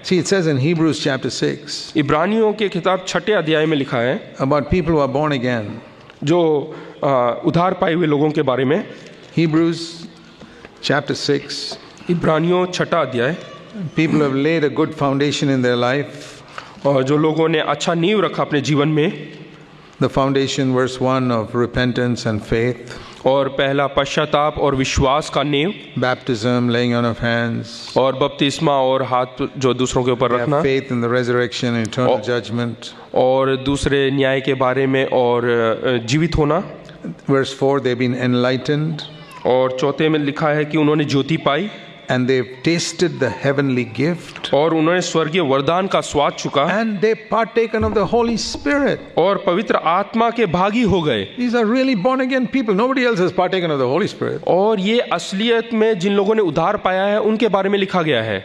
See, it says in Hebrews chapter 6 इब्रानियों के किताब 6 अध्याय में लिखा है about people who are born again. जो उधार पाए हुए लोगों के बारे में। Hebrews chapter 6. इब्रानियों 6 अध्याय। People who have laid a good foundation in their life. और जो लोगों ने अच्छा नींव रखा अपने जीवन में। The foundation, verse 1, of repentance and faith. और पहला पश्चाताप और विश्वास का नींव। Baptism, laying on of hands. और बपतिस्मा और हाथ जो दूसरों के ऊपर रखना। Faith in the resurrection and eternal judgment. और दूसरे न्याय के बारे में और जीवित होना। Verse 4, they've been enlightened. और 4 में लिखा है कि उन्होंने ज्योति पाई। And they've tasted the heavenly gift. और उन्होंने स्वर्गीय वरदान का स्वाद चुका। And they've partaken of the Holy Spirit. और पवित्र आत्मा के भागी हो गए। These are really born again people. Nobody else has partaken of the Holy Spirit. और ये असलियत में जिन लोगों ने उद्धार पाया है उनके बारे में लिखा गया है।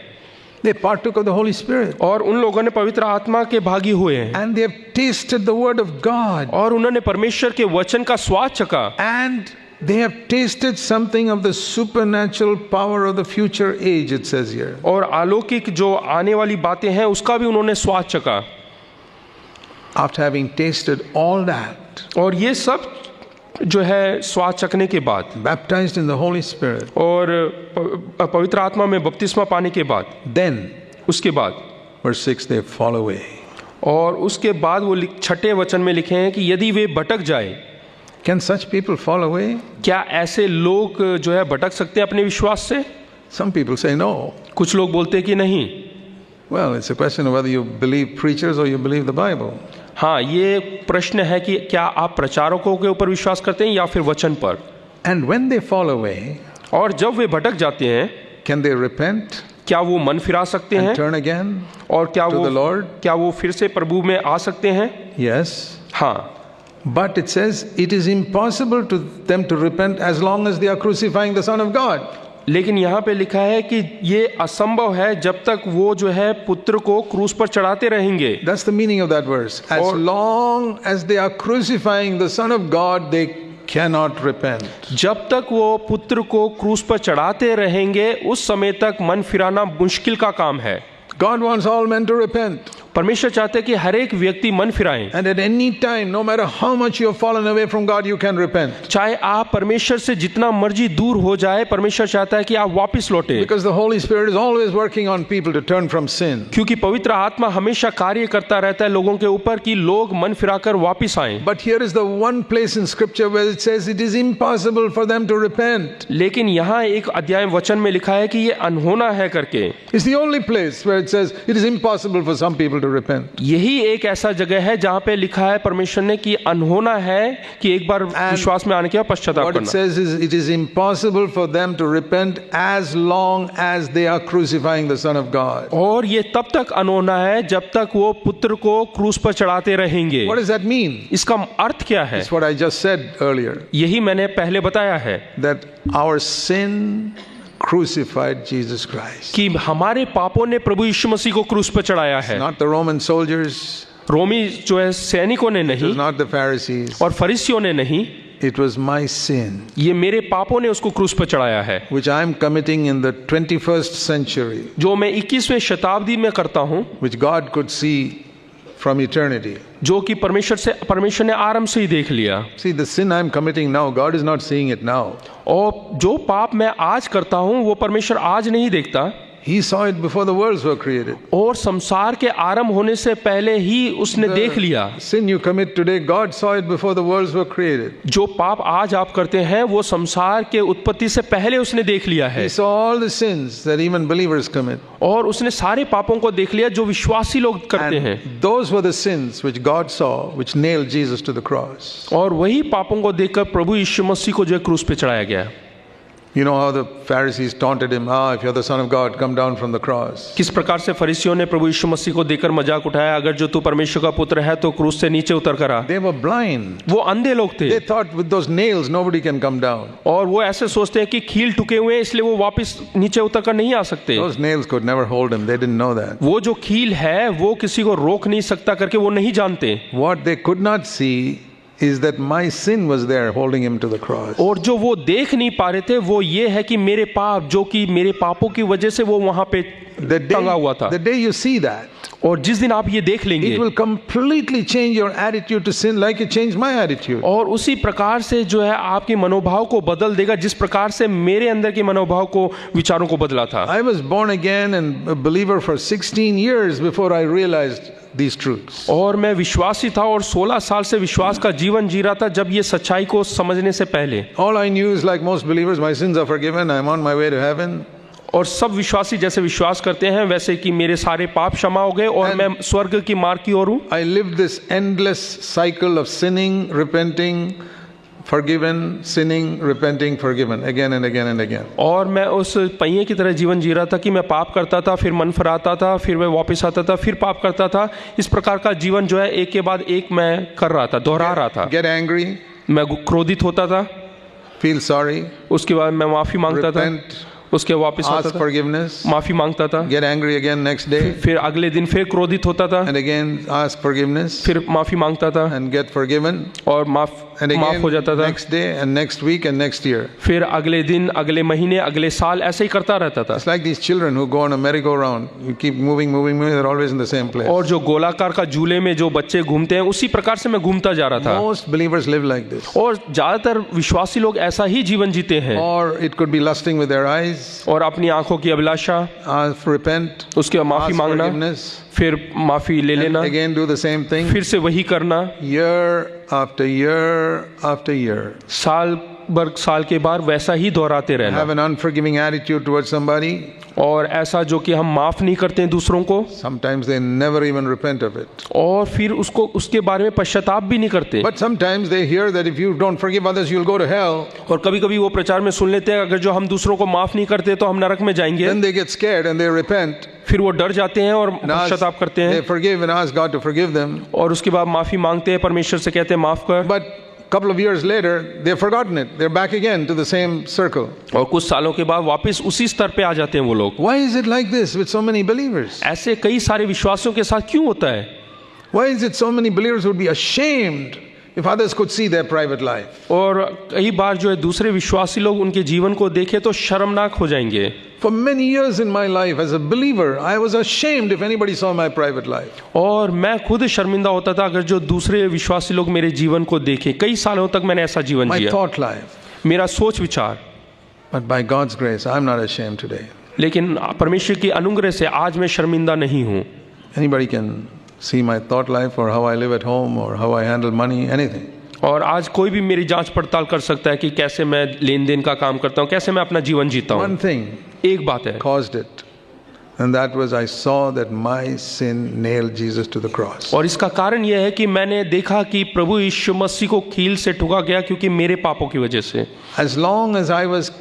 They partook of the Holy Spirit. और उन लोगों ने पवित्र आत्मा के भागी हुए हैं। And they have tasted the word of God. और उन्होंने परमेश्वर के वचन का स्वाद चखा। And they have tasted something of the supernatural power of the future age, it says here. और अलौकिक जो आने वाली बातें हैं उसका भी उन्होंने स्वाद चखा। After having tasted all that, और ये सब जो है स्वाद चखने के बाद, baptized in the Holy Spirit, और पवित्र आत्मा में बपतिस्मा पाने के बाद, then उसके बाद, verse 6, they fall away. और उसके बाद वो 6 वचन में लिखे हैं कि यदि वे भटक जाए। Can such people fall away? क्या ऐसे लोग जो है भटक सकते हैं अपने विश्वास से? Some people say no. कुछ लोग बोलते हैं कि नहीं। Well, it's a question of whether you believe preachers or you believe the Bible. हाँ, ये प्रश्न है कि क्या आप प्रचारकों के ऊपर विश्वास करते हैं या फिर वचन पर। And when they fall away, और जब वे भटक जाते हैं, can they repent? क्या वो मन फिरा सकते हैं? And turn again? और क्या वो फिर से प्रभु में आ सकते हैं? Yes. हाँ। But it says it is impossible to them to repent as long as they are crucifying the Son of God. लेकिन यहाँ पे लिखा है कि ये असंभव है जब तक वो जो है पुत्र को क्रूस पर चढ़ाते रहेंगे। That's the meaning of that verse. As long as they are crucifying the Son of God, they cannot repent. जब तक वो पुत्र को क्रूस पर चढ़ाते रहेंगे उस समय तक मन फिराना मुश्किल का काम है। God wants all men to repent. परमेश्वर चाहते हैं कि हर एक व्यक्ति मन फिराएं। And at any time, no matter how much you have fallen away from God, you can repent. चाहे आप परमेश्वर से जितना मर्जी दूर हो जाए, परमेश्वर चाहता है कि आप वापस लौटें। Because the Holy Spirit is always working on people to turn from sin. क्योंकि पवित्र आत्मा हमेशा कार्य करता रहता है लोगों के ऊपर कि लोग मन फिराकर वापस आएं। But here is the one place in Scripture where it says it is impossible for them to repent. लेकिन यहाँ एक अध्याय वचन में लिखा है कि ये अनहोना है करके। It's the only place where it says it is impossible for some people to repent. यही एक ऐसा जगह है जहाँ पे लिखा है परमेश्वर ने कि अनहोना है कि एक बार विश्वास में आने के बाद पश्चाताप करना। What it says is it is impossible for them to repent as long as they are crucifying the Son of God. और ये तब तक अनहोना है जब तक वो पुत्र को क्रूस पर चढ़ाते रहेंगे। What does that mean? इसका अर्थ क्या है? It's what I just said earlier. यही मैंने पहले बताया है। That our sin crucified Jesus Christ. कि हमारे पापों ने प्रभु यीशु मसीह को क्रूस पर चढ़ाया है। Not the Roman soldiers. रोमी जो है सैनिकों ने नहीं। It was not the Pharisees. और फरीसियों ने नहीं। It was my sin. ये मेरे पापों ने उसको क्रूस पर चढ़ाया है। Which I am committing in the 21st century. जो मैं 21वें शताब्दी में करता हूँ। Which God could see from eternity. जो कि परमेश्वर ने आरंभ से ही देख लिया। See, the sin I am committing now, God is not seeing it now. और जो पाप मैं आज करता हूँ वो परमेश्वर आज नहीं देखता। He saw it before the worlds were created. और संसार के आरंभ होने से पहले ही उसने देख लिया। Sin you commit today, God saw it before the worlds were created. जो पाप आज आप करते हैं वो संसार के उत्पत्ति से पहले उसने देख लिया है। He saw all the sins that even believers commit. और उसने सारे पापों को देख लिया जो विश्वासी लोग करते हैं। Those were the sins which God saw, which nailed Jesus to the cross. और वही पापों को देखकर प्रभु यीशु मसीह को जो क्रूस पे चढ़ाया गया। You know how the Pharisees taunted him, if you're the Son of God, come down from the cross. किस प्रकार से फरीसियों ने प्रभु यीशु मसीह को देखकर मजाक उठाया, अगर जो तू परमेश्वर का पुत्र है तो क्रूस से नीचे उतर कर आ। They were blind. वो अंधे लोग थे। They thought with those nails nobody can come down. और वो ऐसे सोचते हैं कि कील टुके हुए हैं इसलिए वो वापस नीचे उतर कर नहीं आ सकते। Those nails could never hold him. They didn't know that. वो जो कील है वो किसी को रोक नहीं सकता करके वो नहीं जानते। What they could not see is that my sin was there holding him to the cross. और जो वो देख नहीं पा रहे थे वो ये है कि मेरे पाप जो कि मेरे पापों की वजह से वो वहां पे टंगा हुआ था। the day you see that, और जिस दिन आप ये देख लेंगे, it will completely change your attitude to sin like it changed my attitude. और उसी प्रकार से जो है आपके मनोभाव को बदल देगा जिस प्रकार से मेरे अंदर के मनोभाव को, विचारों को बदला था। I was born again and a believer for 16 years before I realized these truths. और मैं विश्वासी था और 16 साल से विश्वास का जीवन जी रहा था जब ये सच्चाई को समझने से पहले। All I knew is, like most believers, my sins are forgiven, I'm on my way to heaven. और सब विश्वासी जैसे विश्वास करते हैं वैसे कि मेरे सारे पाप क्षमा हो गए और मैं स्वर्ग की मार्ग की ओर हूं। I lived this endless cycle of sinning, repenting, forgiven, sinning, repenting, forgiven, again and again and again. और मैं उस पहिए की तरह जीवन जी रहा था कि मैं पाप करता था, फिर मन फिराता था, फिर मैं वापस आता था, फिर पाप करता था। इस प्रकार का जीवन जो है एक के बाद एक मैं कर रहा था, दोहरा रहा था। Get angry, मैं क्रोधित होता था, feel sorry, उसके बाद मैं माफी मांगता था, repent, उसके वापस आता ask था, forgiveness, माफी मांगता था, get angry again next day, फिर अगले दिन फिर क्रोधित होता था, and again ask forgiveness, फिर माफी मांगता था and get forgiven, और माफ and again हो जाता था। next day and next week and next year. फिर अगले दिन, अगले महीने, अगले साल ऐसे ही करता रहता था। It's like these children who go on a merry-go-round. You keep moving, moving, moving, they're always in the same place. और जो गोलाकार का झूले में जो बच्चे घूमते हैं उसी प्रकार से मैं घूमता जा रहा था। Most believers live like this. और ज्यादातर विश्वासी लोग ऐसा ही जीवन जीते हैं। Or it could be lusting with their eyes, और अपनी आंखों की अभिलाषा, repent, उसके बाद माफी ask मांगना, forgiveness, फिर माफी ले लेना, again do the same thing, फिर से वही करना, year after year after year. साल भर साल के बाद वैसा ही दोहराते रहना। Have an unforgiving attitude towards somebody. और ऐसा जो कि हम माफ नहीं करते हैं दूसरों को, Sometimes they never even repent of it. और फिर उसको उसके बारे में पश्चाताप भी नहीं करते। But sometimes they hear that if you don't forgive others, you'll go to hell. और कभी कभी वो प्रचार में सुन लेते हैं अगर जो हम दूसरों को माफ नहीं करते तो हम नरक में जाएंगे। Then they get scared and they repent. फिर वो डर जाते हैं और And ask, पश्चाताप करते हैं they forgive and ask God to forgive them. और उसके बाद माफी मांगते हैं, परमेश्वर से कहते हैं माफ कर। But couple of years later, they've forgotten it. They're back again to the same circle. और कुछ सालों के बाद वापस उसी स्तर पे आ जाते हैं वो लोग। Why is it like this with so many believers? ऐसे कई सारे विश्वासियों के साथ क्यों होता है? Why is it so many believers would be ashamed if others could see their private life? और कई बार जो है दूसरे विश्वासी लोग उनके जीवन को देखें तो शर्मनाक हो जाएंगे। For many years in my life as a believer, I was ashamed if anybody saw my private life. और मैं खुद शर्मिंदा होता था अगर जो दूसरे विश्वासी लोग मेरे जीवन को देखें। कई सालों तक मैंने ऐसा जीवन My जिया, thought life. मेरा सोच विचार। But by God's grace, I'm not ashamed today. लेकिन परमेश्वर की अनुग्रह से आज मैं शर्मिंदा नहीं हूँ। Anybody can see my thought life or how I live at home or how I handle money, anything. और आज कोई भी मेरी जांच पड़ताल कर सकता है कि कैसे मैं लेन देन का काम करता हूँ, कैसे मैं अपना जीवन जीता One हूँ। thing एक बात है, caused it, and that was I saw that my sin nailed Jesus to the cross. और इसका कारण यह है कि मैंने देखा कि प्रभु यीशु मसीह को कील से ठुका गया क्योंकि मेरे पापों की वजह से। As long as I was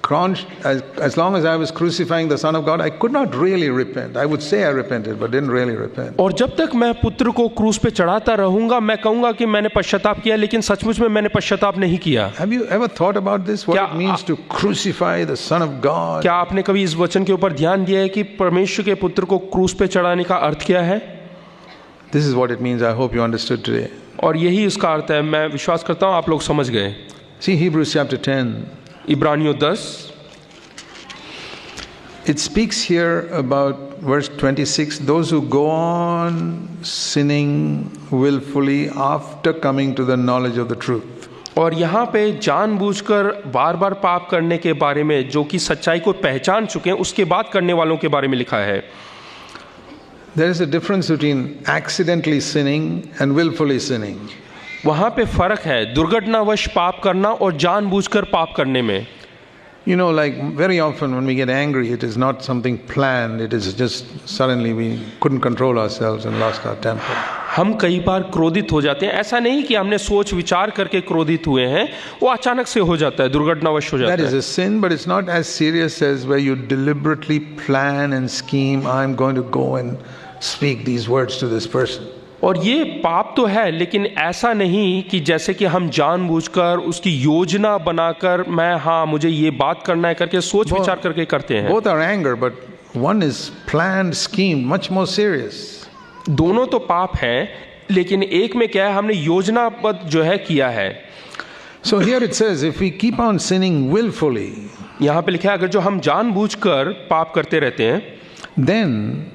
as long as I was crucifying the Son of God, I could not really repent. I would say I repented, but didn't really repent. और जब तक मैं पुत्र को क्रूस पे चढ़ाता रहूंगा मैं कहूंगा कि मैंने पश्चाताप किया, लेकिन सचमुच में मैंने पश्चाताप नहीं किया। Have you ever thought about this? What क्या- it means to crucify the Son of God? क्या आपने कभी इस वचन के ऊपर ध्यान दिया है कि परमेश्वर के पुत्र को क्रूस पे चढ़ाने का अर्थ क्या है? This is what it means. I hope you understood today. और यही उसका अर्थ है। मैं विश्वास करता हूँ आप लोग समझ गए। See Hebrews chapter 10. इब्रानियों 10 It speaks here about verse 26, those who go on sinning willfully after coming to the knowledge of the truth. और यहाँ पे जानबूझकर बार बार पाप करने के बारे में, जो कि सच्चाई को पहचान चुके हैं उसके बाद करने वालों के बारे में लिखा है। There is a difference between accidentally sinning and willfully sinning. वहाँ पे फर्क है दुर्घटनावश पाप करना और जानबूझकर पाप करने में। You know, like very often when we get angry, it is not something planned. It is just suddenly we couldn't control ourselves and lost our temper. हम कई बार क्रोधित हो जाते हैं, ऐसा नहीं कि हमने सोच विचार करके क्रोधित हुए हैं, वो अचानक से हो जाता है, दुर्घटनावश हो That जाता is है। a sin, but it's not as serious as where you deliberately plan and scheme, I'm going to go and speak these words to this person. और ये पाप तो है, लेकिन ऐसा नहीं कि जैसे कि हम जानबूझकर उसकी योजना बनाकर मुझे ये बात करना है करके सोच विचार करके करते हैं। Both are anger, but one is planned, schemed, much more serious. दोनों तो पाप हैं, लेकिन एक में क्या है, हमने योजनाबद्ध जो है किया है। So here it says, if we keep on sinning willfully, यहाँ पे लिखा है अगर जो हम जानबूझकर पाप करते रहते हैं, then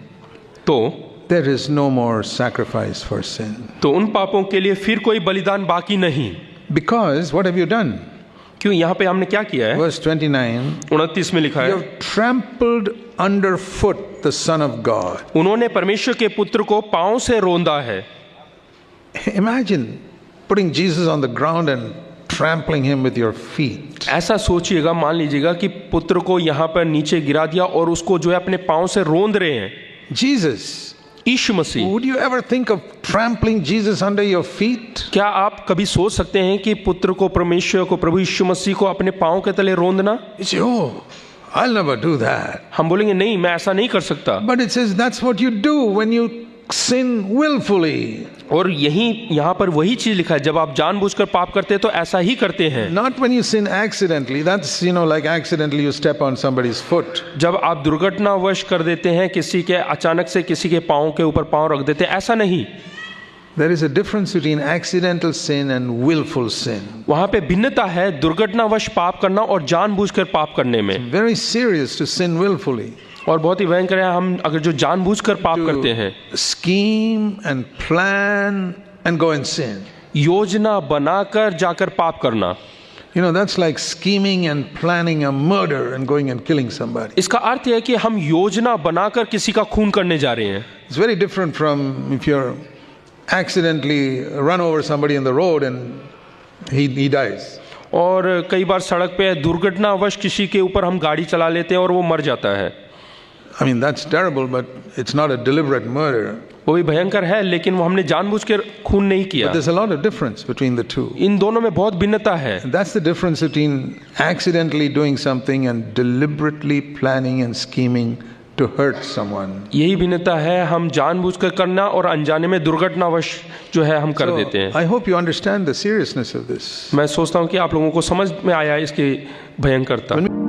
तो there is no more sacrifice for sin. तो उन पापों के लिए फिर कोई बलिदान बाकी नहीं। Because what have you done? क्यों? यहाँ पे हमने क्या किया है? Verse 29, 29 में लिखा you है, have trampled underfoot the Son of God. उन्होंने परमेश्वर के पुत्र को पांव से रोंदा है। Imagine putting Jesus on the ground and trampling him with your feet. ऐसा सोचिएगा, मान लीजिएगा कि पुत्र को यहाँ पर नीचे गिरा दिया और उसको जो है अपने पांव से रोंद रहे हैं। Jesus, Yeshu Masih, would you ever think of trampling Jesus under your feet? क्या आप कभी सोच सकते हैं कि पुत्र को, परमेश्वर को, प्रभु यीशु मसीह को अपने पांव के तले रोंदना? You say, oh, I'll never do that. हम बोलेंगे नहीं, मैं ऐसा नहीं कर सकता। But it says that's what you do when you sin willfully. और यहाँ पर वही चीज लिखा है, जब आप जानबूझकर पाप करते हैं तो ऐसा ही करते हैं। Not when you sin accidentally. That's, like accidentally you step on somebody's foot. जब आप दुर्घटनावश कर देते हैं, किसी के अचानक से किसी के पाँव के ऊपर पाँव रख देते हैं, ऐसा नहीं। There is a difference between accidental sin and willful sin. वहाँ पे भिन्नता है दुर्घटनावश पाप करना और जानबूझकर पाप करने में। Very serious to sin willfully. और बहुत ही भयंकर है हम अगर जो जानबूझकर पाप करते हैं, scheme and plan and go and sin. योजना बनाकर जाकर पाप करना। That's like scheming and planning a murder and going and killing somebody. इसका अर्थ है कि हम योजना बनाकर किसी का खून करने जा रहे हैं। It's very different from if you're accidentally run over somebody in the road and he dies. और कई बार सड़क पे दुर्घटनावश किसी के ऊपर हम गाड़ी चला लेते हैं और वो मर जाता है। I mean, that's terrible, but it's not a deliberate murder. वो भी भयंकर है, लेकिन वो हमने जानबूझकर खून नहीं किया। But there's a lot of difference between the two. इन दोनों में बहुत भिन्नता है। And that's the difference between accidentally doing something and deliberately planning and scheming to hurt someone. यही भिन्नता है, हम जानबूझकर करना और अनजाने में दुर्घटनावश जो है हम कर देते हैं। I hope you understand the seriousness of this. मैं सोचता हूँ कि आप लोगों को समझ में आया इसकी भयंकरता।